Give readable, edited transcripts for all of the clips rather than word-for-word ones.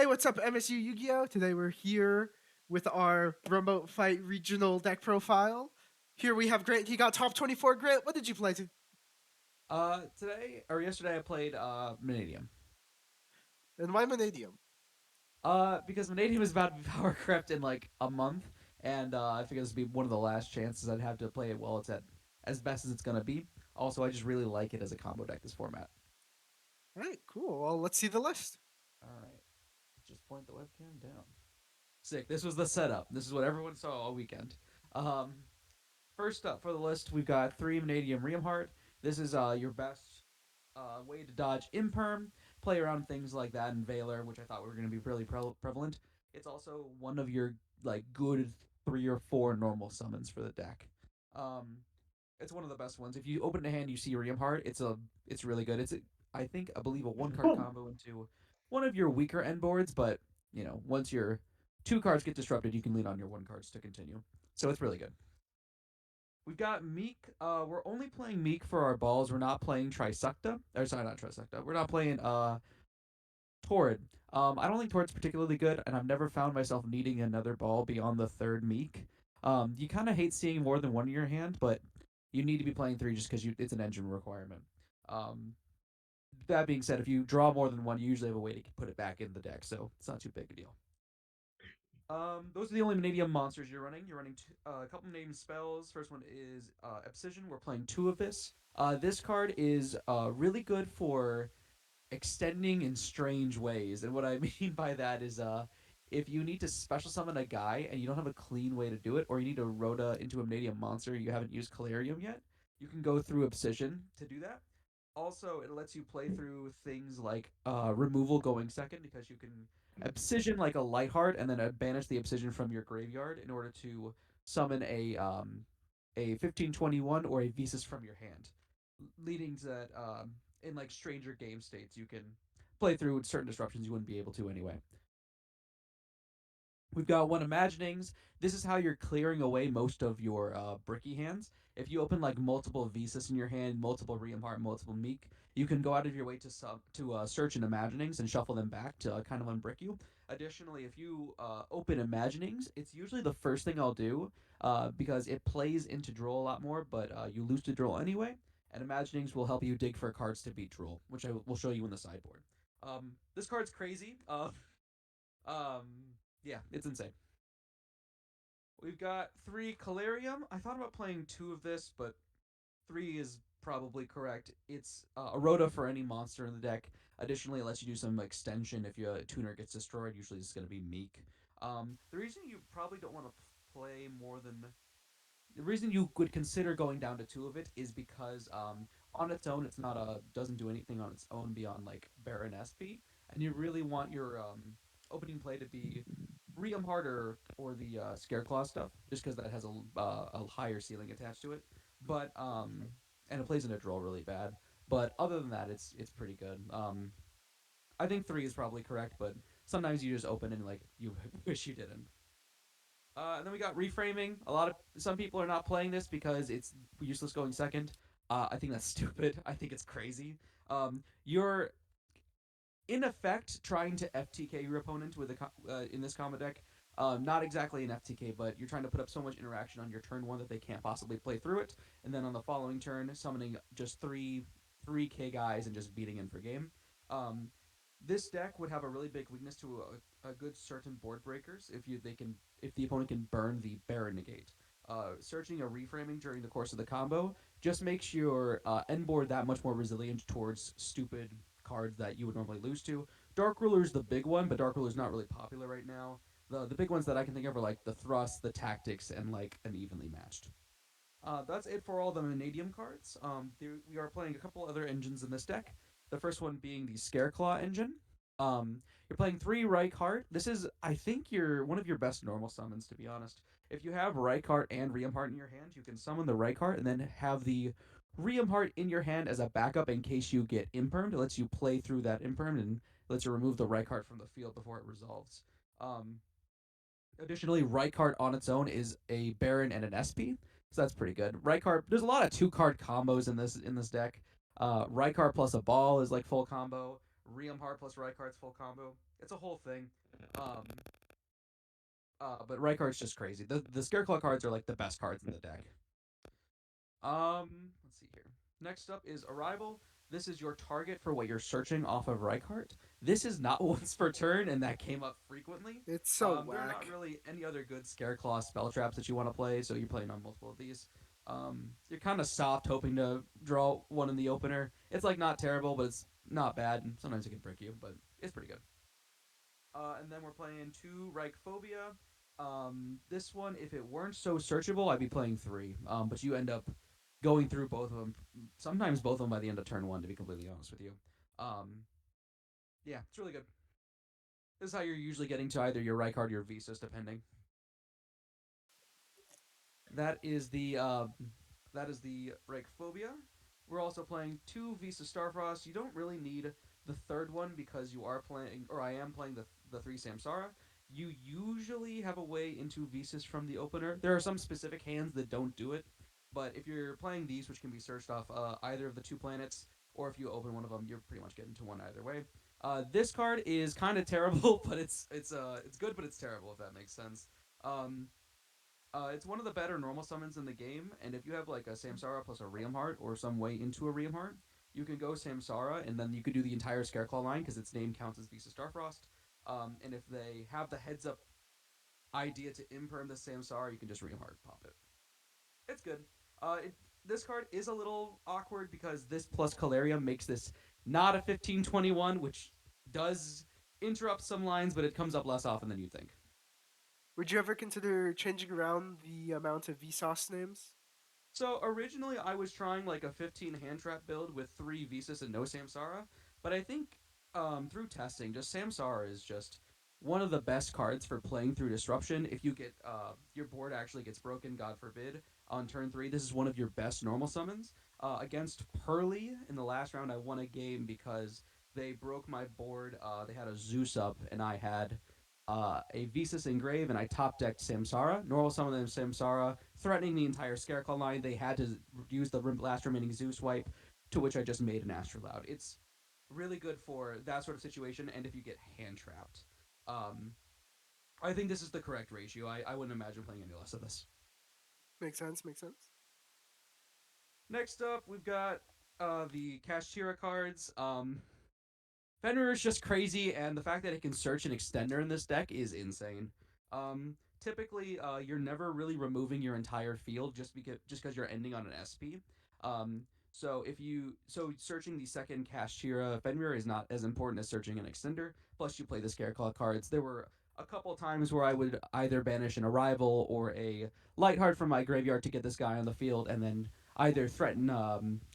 what's up, MSU Yu-Gi-Oh? Today we're here with our remote fight regional deck profile. Here we have Grant. He got top 24. Grant, what did you play to? Today or yesterday I played Mannadium. And why Mannadium? Because Mannadium is about to be power crept in like a month, and I figured this would be one of the last chances I'd have to play it while it's at as best as it's gonna be. Also, I just really like it as a combo deck. This format. All right, cool. Well, let's see the list. All right, just point the webcam down. Sick. This was the setup. This is what everyone saw all weekend. Um, First up for the list, we've got three Mannadium Reamheart. This is your best way to dodge Imperm, play around things like that in Valor, which I thought were going to be really prevalent. It's also one of your like good 3 or 4 normal summons for the deck. Um, it's one of the best ones. If you open a hand, you see Reamheart. It's really good. I believe a 1 card combo into one of your weaker end boards, but once your 2 cards get disrupted, you can lean on your 1 cards to continue. So it's really good. We've got Meek. We're only playing Meek for our balls. We're not playing Trisecta. Or sorry, not Trisecta. We're not playing Torrid. I don't think Torrid's particularly good, and I've never found myself needing another ball beyond the third Meek. You kind of hate seeing more than one in your hand, but you need to be playing three just because it's an engine requirement. Um, that being said, if you draw more than one, you usually have a way to put it back in the deck, so it's not too big a deal. Those are the only Mannadium monsters you're running. You're running a couple named spells. First one is Obsession. We're playing 2 of this. This card is really good for extending in strange ways, and what I mean by that is if you need to special summon a guy and you don't have a clean way to do it, or you need to Rhoda into a Mannadium monster you haven't used Calarium yet, you can go through Obsession to do that. Also, it lets you play through things like removal going second because you can obsidian like a Lightheart and then banish the obsidian from your graveyard in order to summon a 1521 or a Visas from your hand, leading to that in like stranger game states you can play through certain disruptions you wouldn't be able to anyway. We've got one Imaginings. This is how you're clearing away most of your bricky hands. If you open like multiple Visas in your hand, multiple Reamheart, multiple Meek, you can go out of your way to search in Imaginings and shuffle them back to kind of unbrick you. Additionally, if you open Imaginings, it's usually the first thing I'll do because it plays into Droll a lot more, but you lose to Droll anyway. And Imaginings will help you dig for cards to beat Droll, which I will show you in the sideboard. This card's crazy. Um, yeah, it's insane. We've got 3 Calarium. I thought about playing 2 of this, but 3 is probably correct. It's a Rhoda for any monster in the deck. Additionally, it lets you do some extension if your tuner gets destroyed. Usually, it's going to be Meek. The reason you probably don't want to play more than the reason you would consider going down to 2 of it is because on its own, it's not a doesn't do anything on its own beyond like Baron SP, and you really want your opening play to be Ream Harder or the Scareclaw stuff, just because that has a higher ceiling attached to it. But and it plays in a draw really bad. But other than that, it's pretty good. I think 3 is probably correct, but sometimes you just open and like you wish you didn't. And then we got reframing. Some people are not playing this because it's useless going second. I think that's stupid. I think it's crazy. You're in effect trying to FTK your opponent with in this combo deck. Not exactly an FTK, but you're trying to put up so much interaction on your turn one that they can't possibly play through it, and then on the following turn, summoning just three K guys and just beating in for game. Um, this deck would have a really big weakness to a good certain board breakers if the opponent can burn the Baron negate. Searching a reframing during the course of the combo just makes your end board that much more resilient towards stupid cards that you would normally lose to. Dark Ruler's the big one, but Dark Ruler's not really popular right now. The big ones that I can think of are like the Thrust, the Tactics, and like an Evenly Matched. That's it for all the Mannadium cards. We are playing a couple other engines in this deck. The first one being the Scareclaw engine. You're playing 3 Reichheart. This is, I think, one of your best normal summons, to be honest. If you have Reichheart and Reamheart in your hand, you can summon the Reichheart and then have the Reamheart in your hand as a backup in case you get Impermed. It lets you play through that Impermed and lets you remove the Reichheart from the field before it resolves. Um, Additionally, Reichart on its own is a Baron and an SP, so that's pretty good. Reichart, there's a lot of 2 card combos in this deck. Reichart plus a ball is like full combo. Reamhart plus Reichardt's full combo. It's a whole thing. Um, but Reichardt's just crazy. The Scareclaw cards are like the best cards in the deck. Let's see here. Next up is Arrival. This is your target for what you're searching off of Reichhardt. This is not once per turn, and that came up frequently. It's so There are not whack. really any other good Scareclaw spell traps that you want to play, so you're playing on multiple of these. You're kind of soft, hoping to draw one in the opener. It's like not terrible, but it's not bad, and sometimes it can brick you, but it's pretty good. And then we're playing two Reichphobia. This one, if it weren't so searchable, I'd be playing three. But you end up going through both of them. Sometimes both of them by the end of turn one, to be completely honest with you. Um, yeah, it's really good. This is how you're usually getting to either your Reichardt or your Visas, depending. That is the Reichphobia. We're also playing two Visa Starfrost. You don't really need the third one because you are playing, or I am playing the three Samsara. You usually have a way into Visas from the opener. There are some specific hands that don't do it, but if you're playing these, which can be searched off either of the two planets, or if you open one of them, you're pretty much getting to one either way. This card is kind of terrible, but it's good, but it's terrible if that makes sense. Um, it's one of the better normal summons in the game, and if you have like a Samsara plus a Riamheart or some way into a Riamheart, you can go Samsara, and then you could do the entire Scareclaw line because its name counts as Visa Starfrost. And if they have the heads up idea to imperm the Samsara, you can just Riamheart pop it. It's good. This card is a little awkward because this plus Calarium makes this not a 1521, which does interrupt some lines, but it comes up less often than you'd think. Would you ever consider changing around the amount of Vsauce names? So originally I was trying like a 15 hand trap build with three Visas and no Samsara, but I think through testing, just Samsara is just one of the best cards for playing through disruption. If you get your board actually gets broken, God forbid, on turn three, this is one of your best normal summons. Against Pearly in the last round, I won a game because they broke my board. They had a Zeus up, and I had a Visas Engrave, and I top decked Samsara. Normal summon them Samsara, threatening the entire Scareclaw line. They had to use the last remaining Zeus wipe, to which I just made an Astrolaud. It's really good for that sort of situation, and if you get hand trapped. Um, I think this is the correct ratio. I wouldn't imagine playing any less of this. Makes sense, makes sense. Next up, we've got the Kashtira cards. Fenrir is just crazy, and the fact that it can search an extender in this deck is insane. Typically, you're never really removing your entire field just because you're ending on an SP. So searching the second Kashira Fenrir is not as important as searching an extender. Plus, you play the Scareclaw cards. There were a couple times where I would either banish an arrival or a Lightheart from my graveyard to get this guy on the field, and then either threaten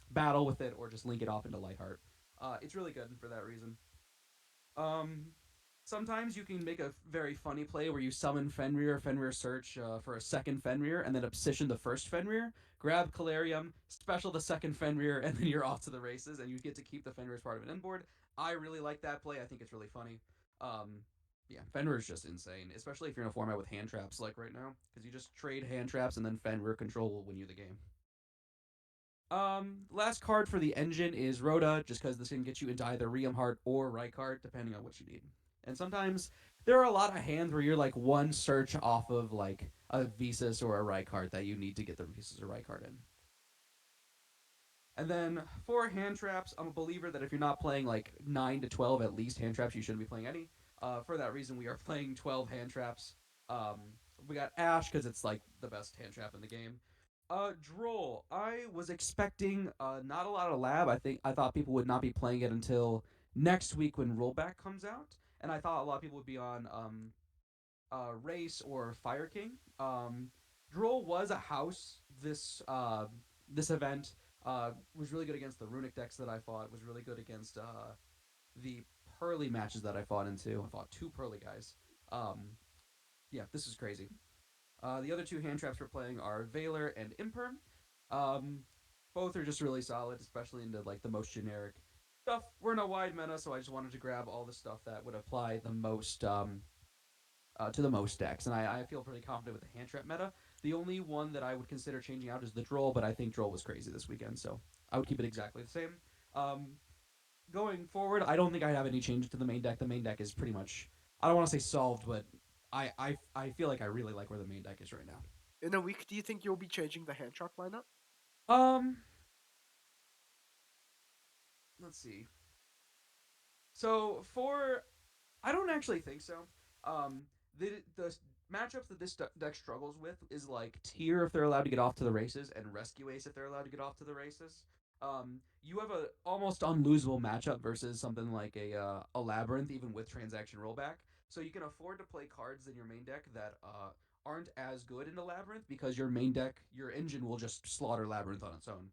battle with it or just link it off into Lightheart. It's really good for that reason. Um, Sometimes you can make a very funny play where you summon Fenrir, Fenrir search for a second Fenrir, and then obsession the first Fenrir, grab Calarium, special the second Fenrir, and then you're off to the races, and you get to keep the Fenrir as part of an inboard. I really like that play. I think it's really funny. Um, yeah, Fenrir is just insane, especially if you're in a format with hand traps like right now, because you just trade hand traps and then Fenrir control will win you the game. Last card for the engine is Rhoda, just because this can get you into either Riamheart or Reichardt, depending on what you need. And sometimes there are a lot of hands where you're like one search off of like a Visas or a Reichardt that you need to get the Visas or Reichardt in. And then for hand traps, I'm a believer that if you're not playing like 9 to 12 at least hand traps, you shouldn't be playing any. For that reason, we are playing 12 hand traps. Um, we got Ash because it's like the best hand trap in the game. Droll. I was expecting not a lot of lab. I thought people would not be playing it until next week when rollback comes out, and I thought a lot of people would be on Race or Fire King. Droll was a house this event. Was really good against the runic decks that I fought. Was really good against the Pearly matches that I fought into. I fought two Pearly guys. Um, yeah, this is crazy. The other two hand traps we're playing are Valor and Imperm. Um, Both are just really solid, especially into like the most generic stuff. We're in a wide meta, so I just wanted to grab all the stuff that would apply the most to the most decks, and I feel pretty confident with the hand trap meta. The only one that I would consider changing out is the Droll, but I think Droll was crazy this weekend, so I would keep it exactly the same. Um, going forward, I don't think I'd have any changes to the main deck. The main deck is pretty much, I don't want to say solved, but I feel like I really like where the main deck is right now. In a week, do you think you'll be changing the hand chalk lineup? Um, let's see. So for I don't actually think so. Um, the matchups that this deck struggles with is like Tier if they're allowed to get off to the races, and Rescue Ace if they're allowed to get off to the races. You have a almost unlosable matchup versus something like a Labyrinth, even with transaction rollback. So you can afford to play cards in your main deck that aren't as good in the Labyrinth because your main deck, your engine will just slaughter Labyrinth on its own.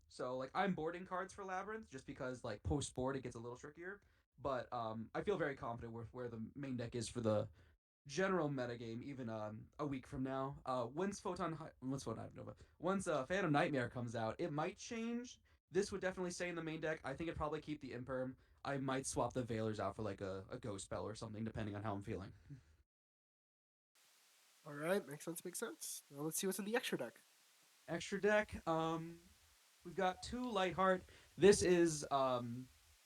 So like I'm boarding cards for Labyrinth just because like post board it gets a little trickier, but I feel very confident with where the main deck is for the general metagame, even a week from now. Once Phantom Nightmare comes out, it might change. This would definitely stay in the main deck. I think it'd probably keep the Imperm. I might swap the Veilers out for like a Ghost Spell or something, depending on how I'm feeling. All right, makes sense. Makes sense. Now let's see what's in the extra deck. Extra deck. We've got two Lightheart. This is one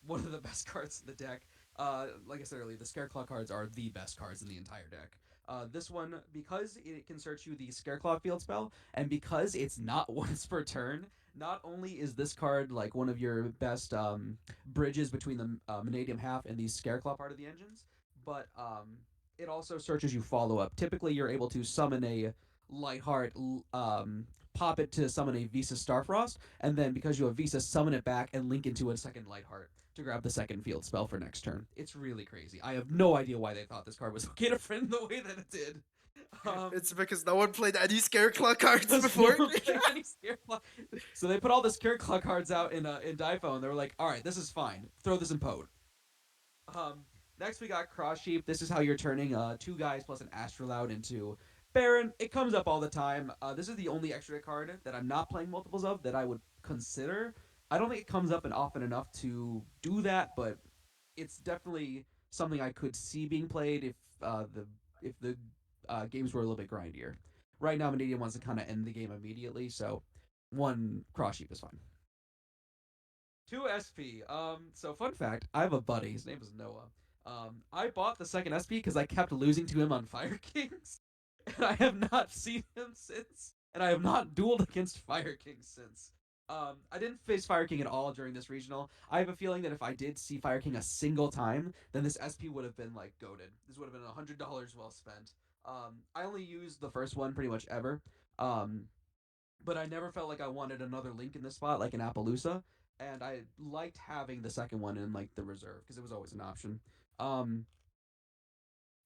of the best cards in the deck. Like I said earlier, the Scareclaw cards are the best cards in the entire deck. This one, because it can search you the Scareclaw field spell, and because it's not once per turn, not only is this card like one of your best bridges between the Mannadium half and the Scareclaw part of the engines, but it also searches you follow up. Typically, you're able to summon a Lightheart, pop it to summon a Visa Starfrost, and then because you have Visa, summon it back and link into a second Lightheart to grab the second field spell for next turn. It's really crazy. I have no idea why they thought this card was okay to friend the way that it did. It's because no one played any Scareclaw cards Because no before. one played any Scareclaw. So they put all the Scareclaw cards out in Difo, and they were like, all right, this is fine. Throw this in Pode. Um, Next we got Cross Sheep. This is how you're turning two guys plus an Astrolaud into Baron. It comes up all the time. This is the only extra card that I'm not playing multiples of that I would consider. I don't think it comes up often enough to do that, but it's definitely something I could see being played if the games were a little bit grindier. Right now, Mannadium wants to kind of end the game immediately, so one Cross Sheep is fine. Two SP. So fun fact, I have a buddy. His name is Noah. I bought the second SP because I kept losing to him on Fire Kings, and I have not seen him since. And I have not dueled against Fire King since. I didn't face Fire King at all during this regional. I have a feeling that if I did see Fire King a single time, then this SP would have been like goaded. This would have been $100 well spent. I only used the first one pretty much ever. Um, but I never felt like I wanted another link in this spot, like an Appaloosa. And I liked having the second one in like the reserve because it was always an option. Um,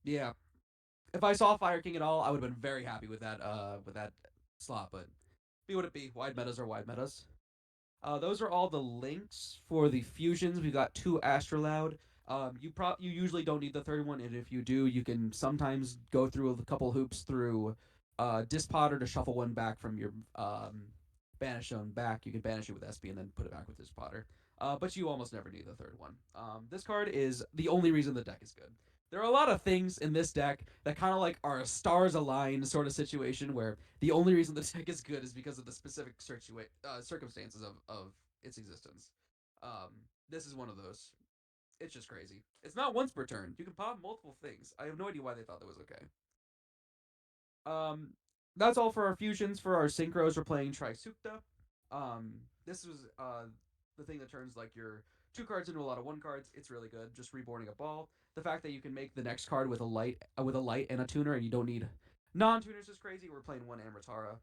yeah, if I saw Fire King at all, I would have been very happy with that slot. But be what it be. Wide metas are wide metas. Those are all the links for the fusions. We've got two Astrolaud. You usually don't need the third one, and if you do, you can sometimes go through a couple hoops through Dispotter to shuffle one back from your banish zone back. You can banish it with SP and then put it back with Dispotter. But you almost never need the third one. This card is the only reason the deck is good. There are a lot of things in this deck that kind of like are a stars aligned sort of situation where the only reason the deck is good is because of the specific circumstances of its existence. This is one of those. It's just crazy. It's not once per turn. You can pop multiple things. I have no idea why they thought that was okay. Um, that's all for our fusions. For our synchros, we're playing Trisukta. This was the thing that turns like your two cards into a lot of one cards. It's really good. Just reborning a ball. The fact that you can make the next card with a light and a tuner, and you don't need non-tuners is crazy. We're playing one Amritara.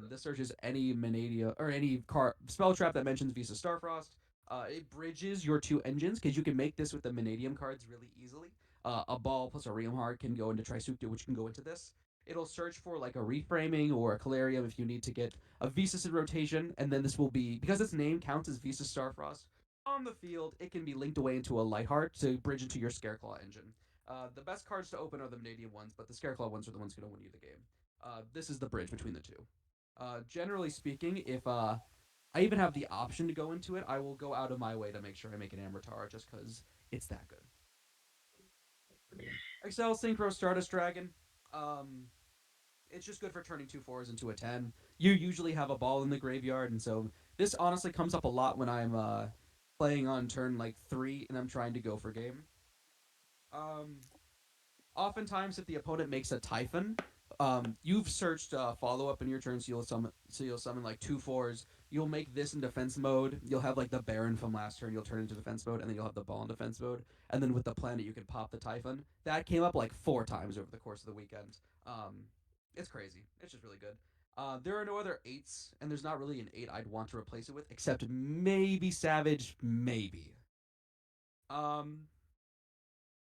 This searches any Manadia or any card spell trap that mentions Visa Starfrost. It bridges your two engines because you can make this with the Mannadium cards really easily. A ball plus a Realm Heart can go into Trisukta, which can go into this. It'll search for like a reframing or a Calarium if you need to get a Visas in rotation, and then this will be because its name counts as Visa Starfrost on the field. It can be linked away into a Lightheart to bridge into your Scareclaw engine. The best cards to open are the Mannadium ones, but the Scareclaw ones are the ones who don't win you the game. This is the bridge between the two. Generally speaking, if I even have the option to go into it, I will go out of my way to make sure I make an Amritara just because it's that good. Excel Synchro Stardust Dragon. Um, it's just good for turning two fours into a 10. You usually have a ball in the graveyard, and so this honestly comes up a lot when I'm playing on turn like 3 and I'm trying to go for game. Um, Oftentimes, if the opponent makes a Typhon, you've searched follow up in your turn, so you'll summon like 2/4s. You'll make this in defense mode. You'll have like the Baron from last turn. You'll turn into defense mode, and then you'll have the ball in defense mode. And then with the planet, you can pop the Typhon. That came up like 4 times over the course of the weekend. It's crazy. It's just really good. There are no other eights, and there's not really an eight I'd want to replace it with, except maybe Savage, maybe. Um,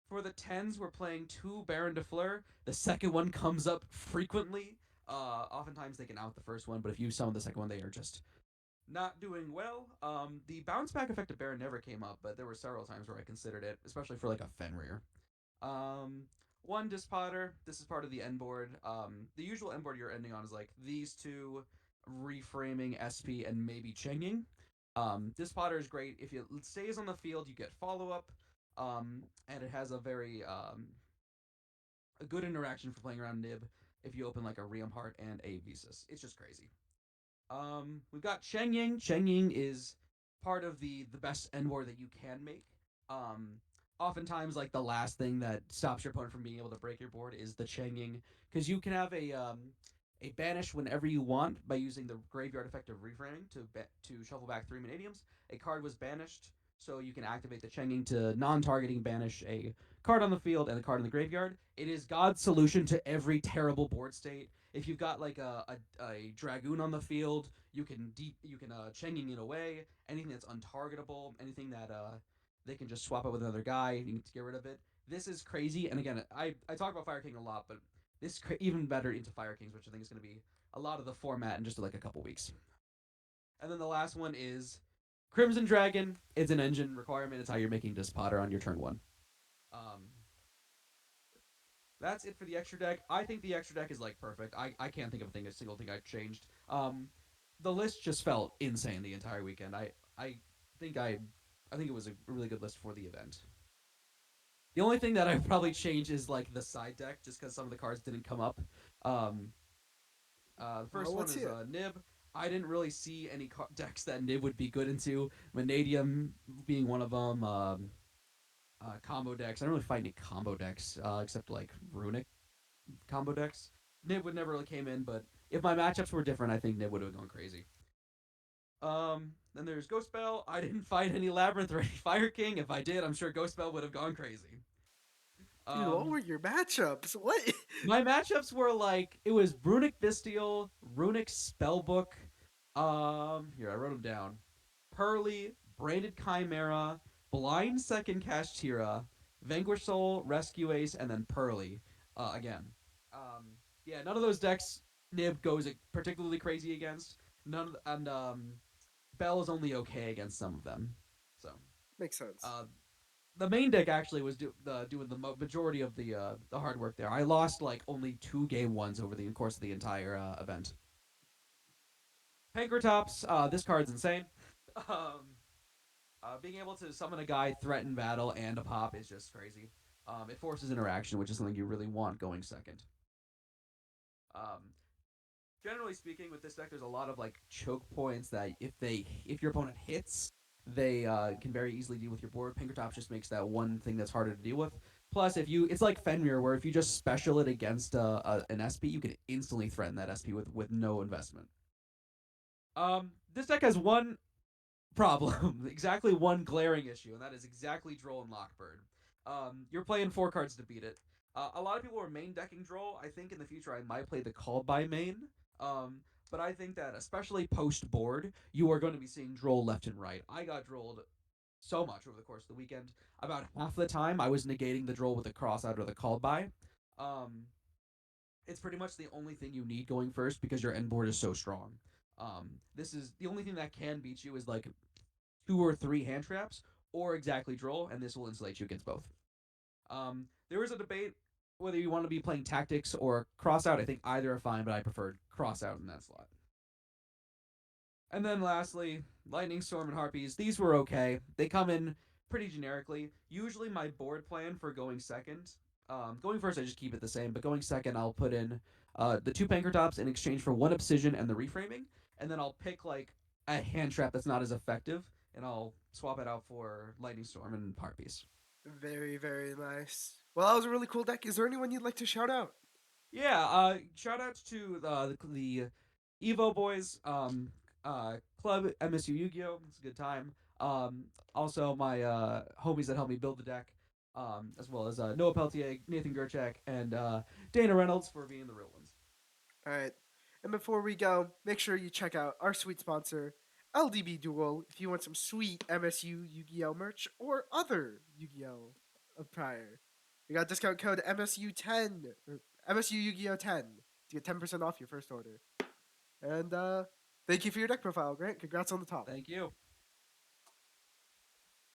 for the tens, we're playing two Baron de Fleur. The second one comes up frequently. Oftentimes they can out the first one, but if you summon the second one, they are just not doing well. The bounce back effect of Baron never came up, but there were several times where I considered it, especially for like a Fenrir. Um, One Dispotter. This is part of the end board. The usual end board you're ending on is like these two, reframing SP and maybe Chenging. Dispotter is great if it stays on the field. You get follow up, and it has a good interaction for playing around Nib. If you open like a Riam Heart and a Visas, it's just crazy. We've got Cheng Ying. Cheng Ying is part of the best end war that you can make. Um, Oftentimes, like the last thing that stops your opponent from being able to break your board is the Cheng Ying, because you can have a banish whenever you want by using the graveyard effect of reframing to shuffle back 3 Mannadiums. A card was banished, so you can activate the Cheng Ying to non-targeting banish a card on the field and a card in the graveyard. It is God's solution to every terrible board state. If you've got like a dragoon on the field, you can Chenging it away. Anything that's untargetable, anything that they can just swap out with another guy, you can get rid of it. This is crazy. And again, I talk about Fire King a lot, but this is even better into Fire Kings, which I think is going to be a lot of the format in just like a couple weeks. And then the last one is Crimson Dragon. It's an engine requirement. It's how you're making Dispotter on your turn one. Um, that's it for the extra deck. I think the extra deck is like perfect. I can't think of a single thing I've changed. The list just felt insane the entire weekend. I think I think it was a really good list for the event. The only thing that I probably changed is like the side deck, just because some of the cards didn't come up. Um, the Well, first one let's is hear it. Nib. I didn't really see any decks that Nib would be good into. Mannadium being one of them. Combo decks. I don't really find any combo decks except like Runic combo decks. Nib would never really came in, but if my matchups were different, I think Nib would have gone crazy. Then there's Ghost Spell. I didn't find any Labyrinth or any Fire King. If I did, I'm sure Ghost Spell would have gone crazy. Dude, what Um, were your matchups? What? my matchups were like it was Runic Bestial, Runic Spellbook. Here I wrote them down: Pearly, Braided Chimera, Blind Second Kashtira, Vanquish Soul, Rescue Ace, and then Pearly. Again, um, yeah, none of those decks Nib goes particularly crazy against. None of, and Bell is only okay against some of them. So, Makes sense. uh, the main deck actually was doing the majority of the hard work there. I lost like only 2 game 1s over the course of the entire event. Pankratops, this card's insane. Um, Being able to summon a guy, threaten battle, and a pop is just crazy. It forces interaction, which is something you really want going second. Um, Generally speaking, with this deck, there's a lot of like choke points that if your opponent hits, they can very easily deal with your board. Pinkertops just makes that one thing that's harder to deal with. Plus, if you, it's like Fenrir, where if you just special it against an SP, you can instantly threaten that SP with no investment. This deck has one problem, exactly one glaring issue, and that is exactly Droll and Lockbird. You're playing 4 cards to beat it. A lot of people are main decking Droll. I think in the future I might play the Called by main. Um, but I think that especially post board, you are going to be seeing Droll left and right. I got Drolled so much over the course of the weekend. About half the time, I was negating the Droll with the cross out or the Called by. Um, it's pretty much the only thing you need going first because your end board is so strong. This is the only thing that can beat you is like 2 or 3 hand traps or exactly Droll, and this will insulate you against both. There is a debate whether you want to be playing tactics or cross out. I think either are fine, but I preferred cross out in that slot. And then lastly, Lightning Storm and Harpies. These were okay. They come in pretty generically. Usually my board plan for going second. Going first, I just keep it the same, but going second, I'll put in the 2 Pankratops in exchange for 1 Obsidian and the reframing, and then I'll pick like a hand trap that's not as effective and I'll swap it out for Lightning Storm and Heart Piece. Very, very nice. Well, that was a really cool deck. Is there anyone you'd like to shout out? Yeah, shout outs to the Evo boys, club MSU YGO. It's a good time. Also my homies that helped me build the deck, as well as Noah Peltier, Nathan Gerchak, and Dana Reynolds for being the real ones. All right. And before we go, make sure you check out our sweet sponsor, LDB Duel, if you want some sweet MSU Yu-Gi-Oh merch or other Yu-Gi-Oh of prior. We got discount code MSU10 or MSU Yu-Gi-Oh 10 to get 10% off your first order. And thank you for your deck profile, Grant. Congrats on the top. Thank you.